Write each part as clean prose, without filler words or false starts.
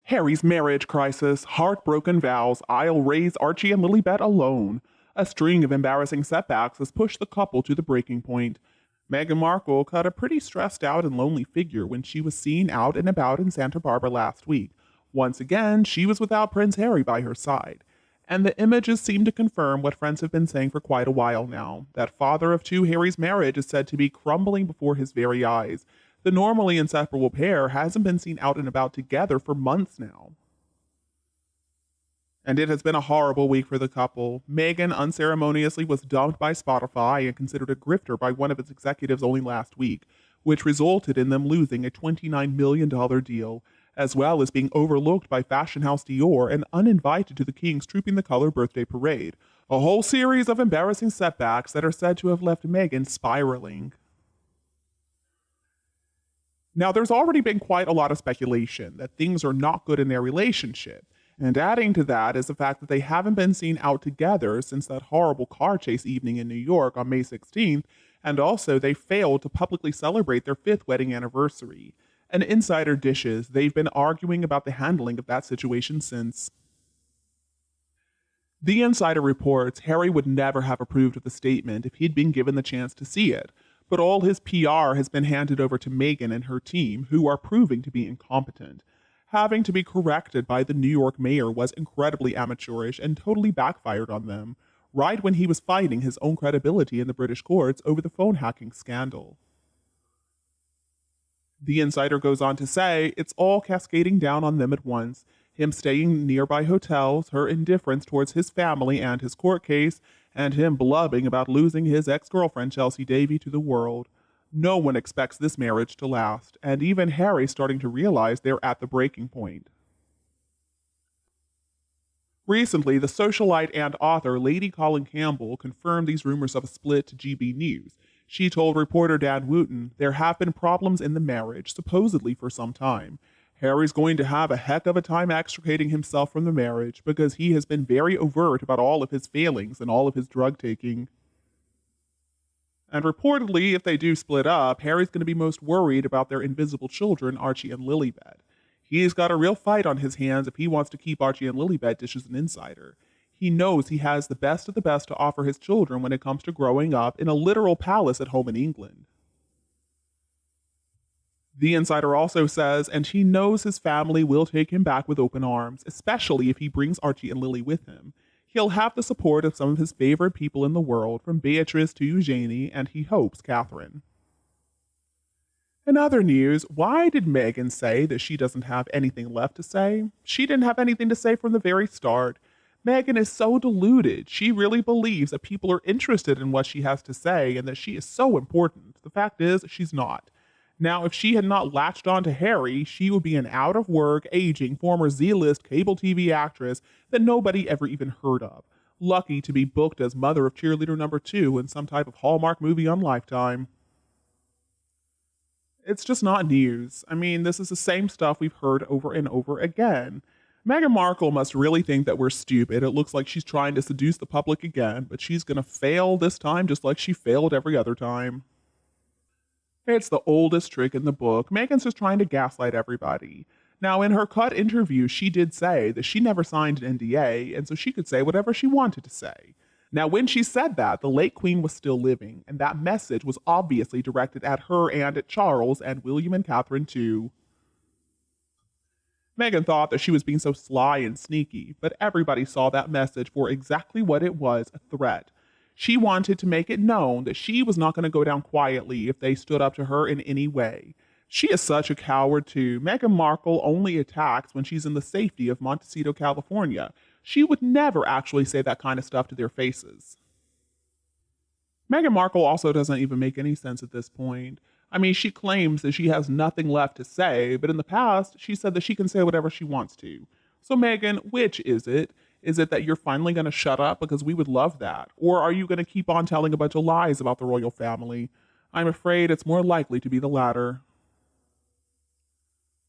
Harry's marriage crisis, heartbroken vows, I'll raise Archie and Lilibet alone. A string of embarrassing setbacks has pushed the couple to the breaking point. Meghan Markle cut a pretty stressed out and lonely figure when she was seen out and about in Santa Barbara last week. Once again, she was without Prince Harry by her side. And the images seem to confirm what friends have been saying for quite a while now, that father of two Harry's marriage is said to be crumbling before his very eyes. The normally inseparable pair hasn't been seen out and about together for months now. And it has been a horrible week for the couple. Meghan unceremoniously was dumped by Spotify and considered a grifter by one of its executives only last week, which resulted in them losing a $29 million deal, as well as being overlooked by fashion house Dior and uninvited to the King's Trooping the Color birthday parade. A whole series of embarrassing setbacks that are said to have left Meghan spiraling. Now, there's already been quite a lot of speculation that things are not good in their relationship, and adding to that is the fact that they haven't been seen out together since that horrible car chase evening in New York on May 16th, and also they failed to publicly celebrate their 5th wedding anniversary. An insider dishes they've been arguing about the handling of that situation since. The insider reports Harry would never have approved of the statement if he'd been given the chance to see it, but all his PR has been handed over to Meghan and her team, who are proving to be incompetent. Having to be corrected by the New York mayor was incredibly amateurish and totally backfired on them, right when he was fighting his own credibility in the British courts over the phone hacking scandal. The insider goes on to say it's all cascading down on them at once. Him staying in nearby hotels, her indifference towards his family and his court case, and him blubbing about losing his ex-girlfriend Chelsea Davy to the world. No one expects this marriage to last, and even Harry's starting to realize they're at the breaking point. Recently, the socialite and author Lady Colin Campbell confirmed these rumors of a split to GB News. She told reporter Dan Wooten there have been problems in the marriage, supposedly for some time. Harry's going to have a heck of a time extricating himself from the marriage because he has been very overt about all of his failings and all of his drug taking. And reportedly, if they do split up, Harry's going to be most worried about their invisible children, Archie and Lilibet. He's got a real fight on his hands if he wants to keep Archie and Lilibet, dishes an insider. He knows he has the best of the best to offer his children when it comes to growing up in a literal palace at home in England. The insider also says, and he knows his family will take him back with open arms, especially if he brings Archie and Lily with him. He'll have the support of some of his favorite people in the world, from Beatrice to Eugenie, and he hopes Catherine. In other news, why did Meghan say that she doesn't have anything left to say? She didn't have anything to say from the very start. Meghan is so deluded. She really believes that people are interested in what she has to say and that she is so important. The fact is, she's not. Now, if she had not latched on to Harry, she would be an out-of-work, aging, former Z-list cable TV actress that nobody ever even heard of. Lucky to be booked as mother of cheerleader number 2 in some type of Hallmark movie on Lifetime. It's just not news. I mean, this is the same stuff we've heard over and over again. Meghan Markle must really think that we're stupid. It looks like she's trying to seduce the public again, but she's gonna fail this time just like she failed every other time. It's the oldest trick in the book. Meghan's just trying to gaslight everybody. Now, in her cut interview, she did say that she never signed an NDA, and so she could say whatever she wanted to say. Now, when she said that, the late Queen was still living, and that message was obviously directed at her and at Charles and William and Catherine too. Meghan thought that she was being so sly and sneaky, but everybody saw that message for exactly what it was, a threat. She wanted to make it known that she was not going to go down quietly if they stood up to her in any way. She is such a coward too. Meghan Markle only attacks when she's in the safety of Montecito, California. She would never actually say that kind of stuff to their faces. Meghan Markle also doesn't even make any sense at this point. I mean, she claims that she has nothing left to say, but in the past, she said that she can say whatever she wants to. So Meghan, which is it? Is it that you're finally going to shut up because we would love that? Or are you going to keep on telling a bunch of lies about the royal family? I'm afraid it's more likely to be the latter.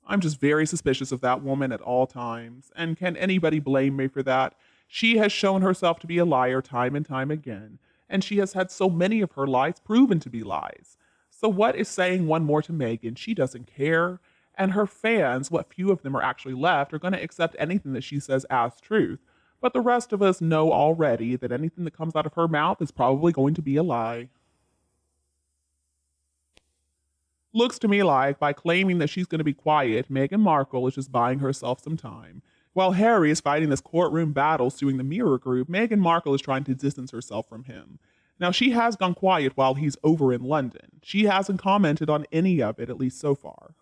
I'm just very suspicious of that woman at all times. And can anybody blame me for that? She has shown herself to be a liar time and time again. And she has had so many of her lies proven to be lies. So what is saying one more to Meghan? She doesn't care. And her fans, what few of them are actually left, are going to accept anything that she says as truth. But the rest of us know already that anything that comes out of her mouth is probably going to be a lie. Looks to me like by claiming that she's going to be quiet, Meghan Markle is just buying herself some time. While Harry is fighting this courtroom battle suing the Mirror Group, Meghan Markle is trying to distance herself from him. Now, she has gone quiet while he's over in London. She hasn't commented on any of it, at least so far.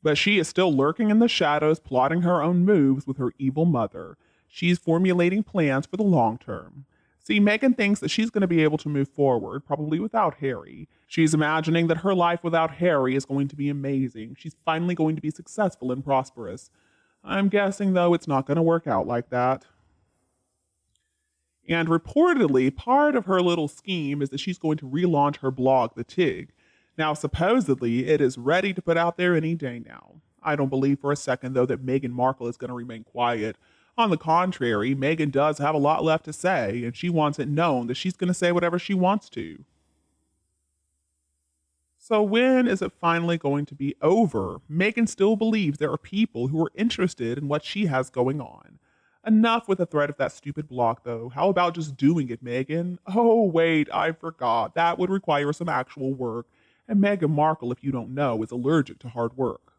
But she is still lurking in the shadows, plotting her own moves with her evil mother. She's formulating plans for the long term. See, Meghan thinks that she's going to be able to move forward, probably without Harry. She's imagining that her life without Harry is going to be amazing. She's finally going to be successful and prosperous. I'm guessing, though, it's not going to work out like that. And reportedly, part of her little scheme is that she's going to relaunch her blog, The Tig. Now, supposedly, it is ready to put out there any day now. I don't believe for a second, though, that Meghan Markle is going to remain quiet. On the contrary, Meghan does have a lot left to say, and she wants it known that she's going to say whatever she wants to. So when is it finally going to be over? Meghan still believes there are people who are interested in what she has going on. Enough with the threat of that stupid blog, though. How about just doing it, Meghan? Oh, wait, I forgot. That would require some actual work. And Meghan Markle, if you don't know, is allergic to hard work.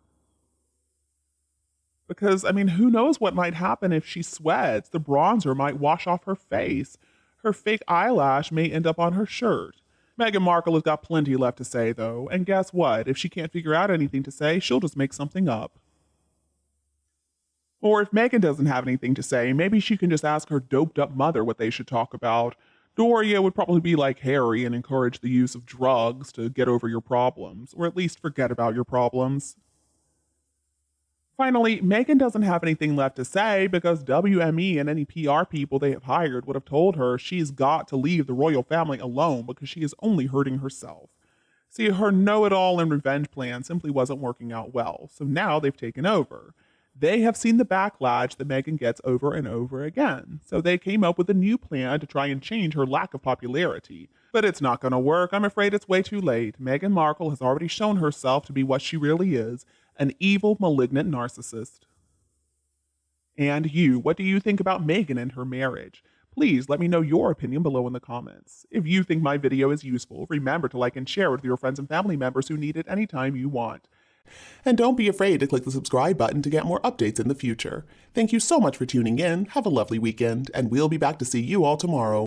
Because, who knows what might happen if she sweats? The bronzer might wash off her face. Her fake eyelash may end up on her shirt. Meghan Markle has got plenty left to say, though. And guess what? If she can't figure out anything to say, she'll just make something up. Or if Meghan doesn't have anything to say, maybe she can just ask her doped-up mother what they should talk about. Doria would probably be like Harry and encourage the use of drugs to get over your problems, or at least forget about your problems. Finally, Meghan doesn't have anything left to say because WME and any PR people they have hired would have told her she's got to leave the royal family alone because she is only hurting herself. See, her know-it-all and revenge plan simply wasn't working out well, so now they've taken over. They have seen the backlash that Meghan gets over and over again, so they came up with a new plan to try and change her lack of popularity. But it's not going to work. I'm afraid it's way too late. Meghan Markle has already shown herself to be what she really is, an evil, malignant narcissist. And you, what do you think about Meghan and her marriage? Please let me know your opinion below in the comments. If you think my video is useful, remember to like and share it with your friends and family members who need it anytime you want. And don't be afraid to click the subscribe button to get more updates in the future. Thank you so much for tuning in, have a lovely weekend, and we'll be back to see you all tomorrow.